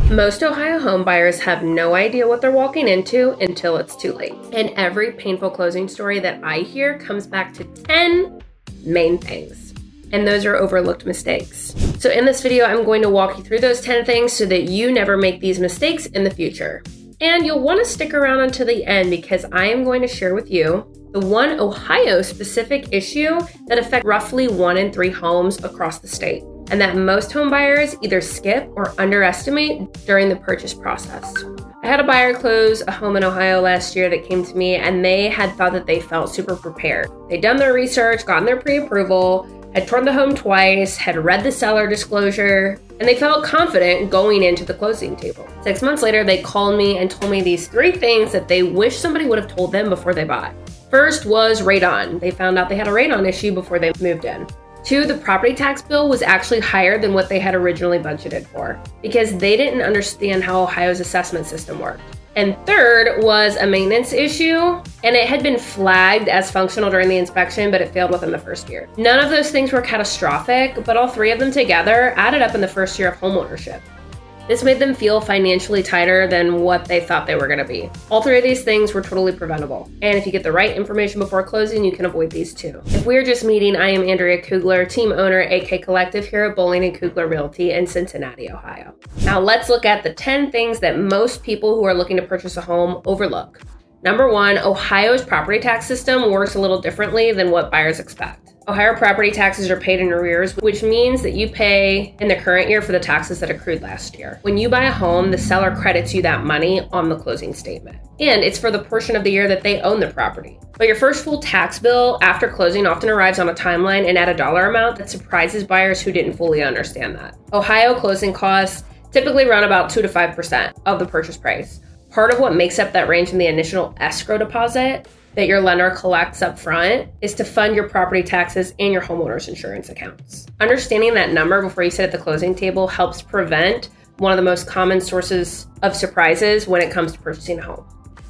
Most Ohio home buyers have no idea what they're walking into until it's too late. And every painful closing story that I hear comes back to 10 main things. And those are overlooked mistakes. So in this video, I'm going to walk you through those 10 things so that you never make these mistakes in the future. And you'll want to stick around until the end because I am going to share with you the one Ohio-specific issue that affects roughly 1 in 3 homes across the state, and that most home buyers either skip or underestimate during the purchase process. I had a buyer close a home in Ohio last year that came to me, and they had thought that they felt super prepared. They'd done their research, gotten their pre-approval, had toured the home twice, had read the seller disclosure, and they felt confident going into the closing table. 6 months later, they called me and told me these 3 things that they wish somebody would have told them before they bought. First was radon. They found out they had a radon issue before they moved in. 2, the property tax bill was actually higher than what they had originally budgeted for because they didn't understand how Ohio's assessment system worked. And 3rd was a maintenance issue, and it had been flagged as functional during the inspection, but it failed within the first year. None of those things were catastrophic, but all 3 of them together added up in the first year of homeownership. This made them feel financially tighter than what they thought they were going to be. All 3 of these things were totally preventable. And if you get the right information before closing, you can avoid these too. If we're just meeting, I am Andrea Kugler, team owner at AK Collective here at Bowling & Kugler Realty in Cincinnati, Ohio. Now let's look at the 10 things that most people who are looking to purchase a home overlook. Number 1, Ohio's property tax system works a little differently than what buyers expect. Ohio property taxes are paid in arrears, which means that you pay in the current year for the taxes that accrued last year. When you buy a home, the seller credits you that money on the closing statement. And it's for the portion of the year that they own the property. But your first full tax bill after closing often arrives on a timeline and at a dollar amount that surprises buyers who didn't fully understand that. Ohio closing costs typically run about 2 to 5% of the purchase price. Part of what makes up that range in the initial escrow deposit that your lender collects up front is to fund your property taxes and your homeowner's insurance accounts. Understanding that number before you sit at the closing table helps prevent one of the most common sources of surprises when it comes to purchasing a home.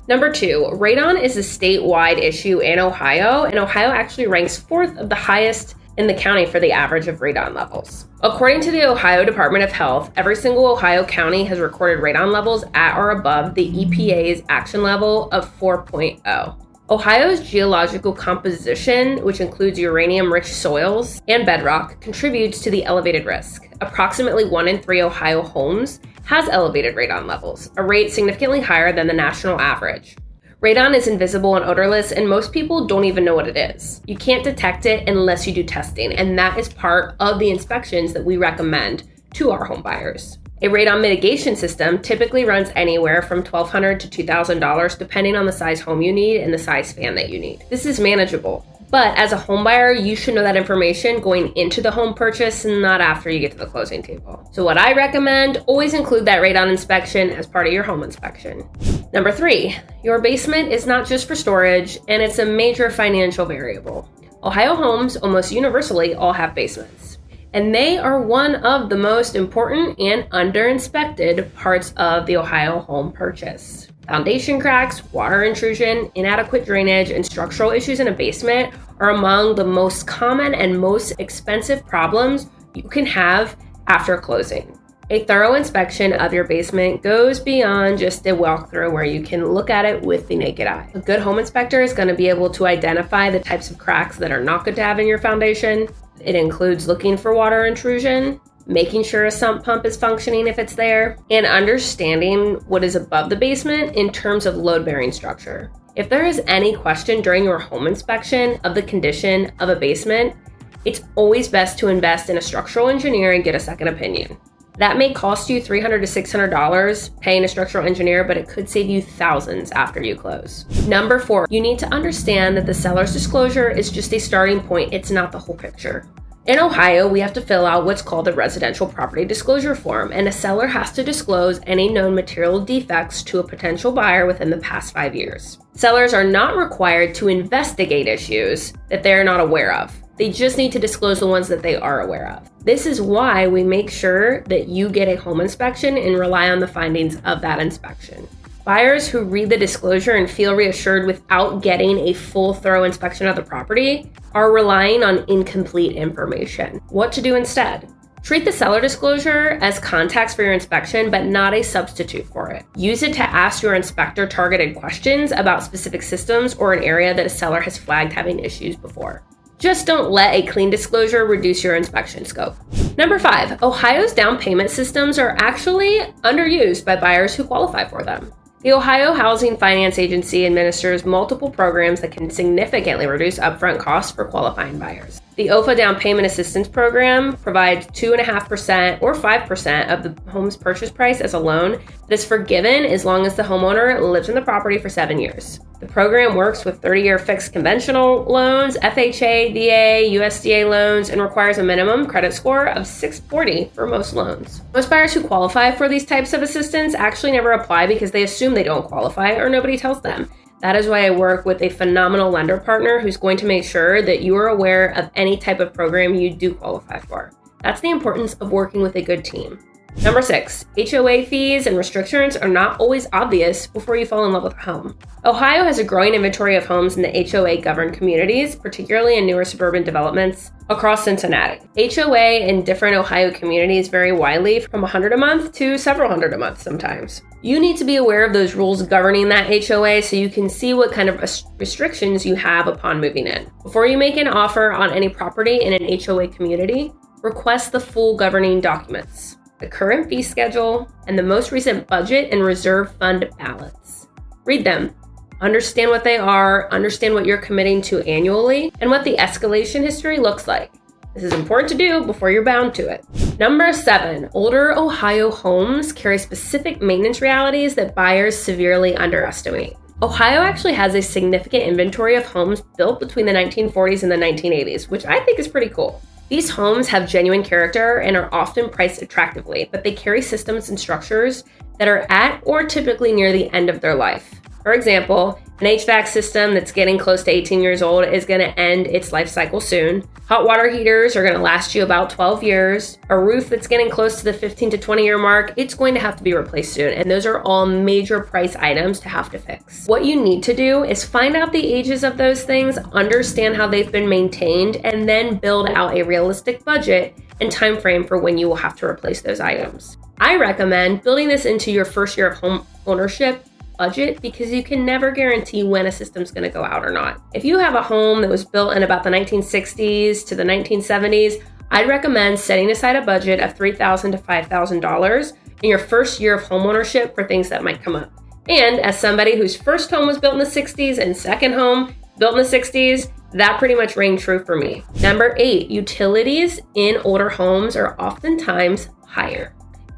Number 2, radon is a statewide issue in Ohio, and Ohio actually ranks 4th of the highest in the county for the average of radon levels. According to the Ohio Department of Health, every single Ohio county has recorded radon levels at or above the EPA's action level of 4.0. Ohio's geological composition, which includes uranium-rich soils and bedrock, contributes to the elevated risk. Approximately 1 in 3 Ohio homes has elevated radon levels, a rate significantly higher than the national average. Radon is invisible and odorless, and most people don't even know what it is. You can't detect it unless you do testing, and that is part of the inspections that we recommend to our home buyers. A radon mitigation system typically runs anywhere from $1,200 to $2,000 depending on the size home you need and the size fan that you need. This is manageable, but as a home buyer, you should know that information going into the home purchase and not after you get to the closing table. So what I recommend, always include that radon inspection as part of your home inspection. Number 3, your basement is not just for storage, and it's a major financial variable. Ohio homes almost universally all have basements. And they are one of the most important and underinspected parts of the Ohio home purchase. Foundation cracks, water intrusion, inadequate drainage, and structural issues in a basement are among the most common and most expensive problems you can have after closing. A thorough inspection of your basement goes beyond just a walkthrough where you can look at it with the naked eye. A good home inspector is going to be able to identify the types of cracks that are not good to have in your foundation. It includes looking for water intrusion, making sure a sump pump is functioning if it's there, and understanding what is above the basement in terms of load-bearing structure. If there is any question during your home inspection of the condition of a basement, it's always best to invest in a structural engineer and get a second opinion. That may cost you $300 to $600 paying a structural engineer, but it could save you thousands after you close. Number 4, you need to understand that the seller's disclosure is just a starting point. It's not the whole picture. In Ohio, we have to fill out what's called a residential property disclosure form, and a seller has to disclose any known material defects to a potential buyer within the past 5 years. Sellers are not required to investigate issues that they're not aware of. They just need to disclose the ones that they are aware of. This is why we make sure that you get a home inspection and rely on the findings of that inspection. Buyers who read the disclosure and feel reassured without getting a full thorough inspection of the property are relying on incomplete information. What to do instead? Treat the seller disclosure as context for your inspection, but not a substitute for it. Use it to ask your inspector targeted questions about specific systems or an area that a seller has flagged having issues before. Just don't let a clean disclosure reduce your inspection scope. Number 5, Ohio's down payment systems are actually underused by buyers who qualify for them. The Ohio Housing Finance Agency administers multiple programs that can significantly reduce upfront costs for qualifying buyers. The OFA Down Payment Assistance Program provides 2.5% or 5% of the home's purchase price as a loan that is forgiven as long as the homeowner lives in the property for 7 years. The program works with 30-year fixed conventional loans, FHA, VA, USDA loans, and requires a minimum credit score of 640 for most loans. Most buyers who qualify for these types of assistance actually never apply because they assume they don't qualify or nobody tells them. That is why I work with a phenomenal lender partner who's going to make sure that you are aware of any type of program you do qualify for. That's the importance of working with a good team. Number 6, HOA fees and restrictions are not always obvious before you fall in love with a home. Ohio has a growing inventory of homes in the HOA-governed communities, particularly in newer suburban developments across Cincinnati. HOA in different Ohio communities vary widely from $100 a month to several hundred a month sometimes. You need to be aware of those rules governing that HOA so you can see what kind of restrictions you have upon moving in. Before you make an offer on any property in an HOA community, request the full governing documents, the current fee schedule, and the most recent budget and reserve fund balance. Read them. Understand what they are, understand what you're committing to annually, and what the escalation history looks like. This is important to do before you're bound to it. Number 7, older Ohio homes carry specific maintenance realities that buyers severely underestimate. Ohio actually has a significant inventory of homes built between the 1940s and the 1980s, which I think is pretty cool. These homes have genuine character and are often priced attractively, but they carry systems and structures that are at or typically near the end of their life. For example, an HVAC system that's getting close to 18 years old is going to end its life cycle soon. Hot water heaters are going to last you about 12 years. A roof that's getting close to the 15 to 20 year mark, it's going to have to be replaced soon. And those are all major price items to have to fix. What you need to do is find out the ages of those things, understand how they've been maintained, and then build out a realistic budget and time frame for when you will have to replace those items. I recommend building this into your first year of home ownership budget because you can never guarantee when a system's going to go out or not. If you have a home that was built in about the 1960s to the 1970s, I'd recommend setting aside a budget of $3,000 to $5,000 in your first year of homeownership for things that might come up. And as somebody whose first home was built in the 60s and second home built in the 60s, that pretty much rang true for me. Number 8, utilities in older homes are oftentimes higher,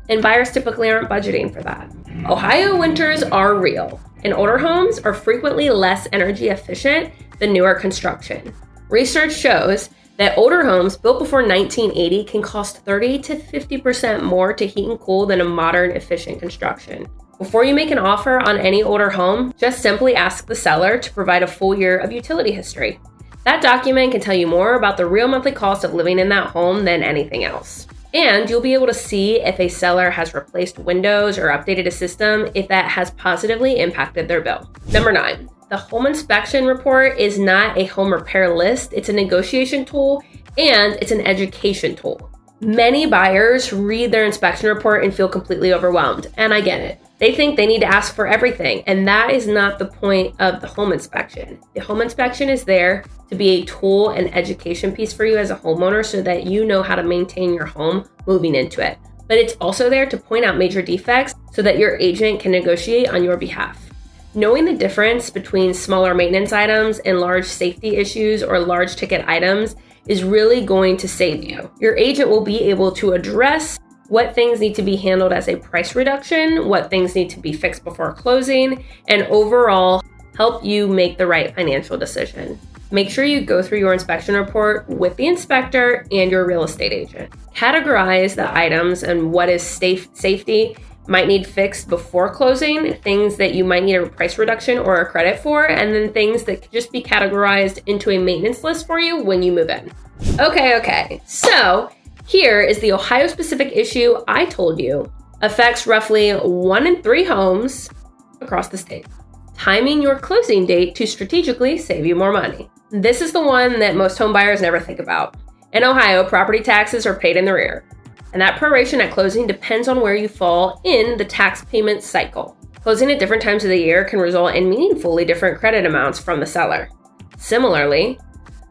and buyers typically aren't budgeting for that. Ohio winters are real, and older homes are frequently less energy efficient than newer construction. Research shows that older homes built before 1980 can cost 30 to 50% more to heat and cool than a modern efficient construction. Before you make an offer on any older home, just simply ask the seller to provide a full year of utility history. That document can tell you more about the real monthly cost of living in that home than anything else. And you'll be able to see if a seller has replaced windows or updated a system if that has positively impacted their bill. Number 9, the home inspection report is not a home repair list. It's a negotiation tool and it's an education tool. Many buyers read their inspection report and feel completely overwhelmed, and I get it. They think they need to ask for everything, and that is not the point of the home inspection. The home inspection is there to be a tool and education piece for you as a homeowner so that you know how to maintain your home moving into it. But it's also there to point out major defects so that your agent can negotiate on your behalf. Knowing the difference between smaller maintenance items and large safety issues or large ticket items is really going to save you. Your agent will be able to address what things need to be handled as a price reduction, what things need to be fixed before closing, and overall help you make the right financial decision. Make sure you go through your inspection report with the inspector and your real estate agent. Categorize the items and what is safety might need fixed before closing, things that you might need a price reduction or a credit for, and then things that could just be categorized into a maintenance list for you when you move in. Okay. So here is the Ohio-specific issue I told you affects roughly 1 in 3 homes across the state. Timing your closing date to strategically save you more money. This is the one that most home buyers never think about. In Ohio, property taxes are paid in the rear. And that proration at closing depends on where you fall in the tax payment cycle. Closing at different times of the year can result in meaningfully different credit amounts from the seller. Similarly,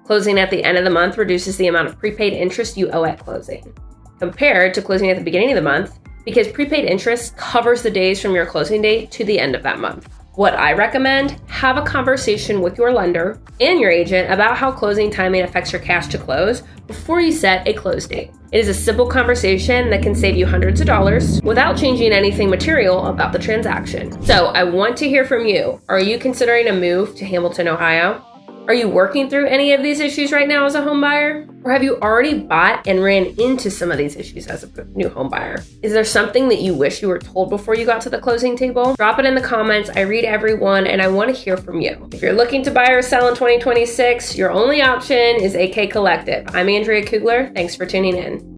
closing at the end of the month reduces the amount of prepaid interest you owe at closing, compared to closing at the beginning of the month, because prepaid interest covers the days from your closing date to the end of that month. What I recommend, have a conversation with your lender and your agent about how closing timing affects your cash to close before you set a close date. It is a simple conversation that can save you hundreds of dollars without changing anything material about the transaction. So I want to hear from you. Are you considering a move to Hamilton, Ohio? Are you working through any of these issues right now as a home buyer? Or have you already bought and ran into some of these issues as a new home buyer? Is there something that you wish you were told before you got to the closing table? Drop it in the comments. I read everyone and I want to hear from you. If you're looking to buy or sell in 2026, your only option is AK Collective. I'm Andrea Kugler. Thanks for tuning in.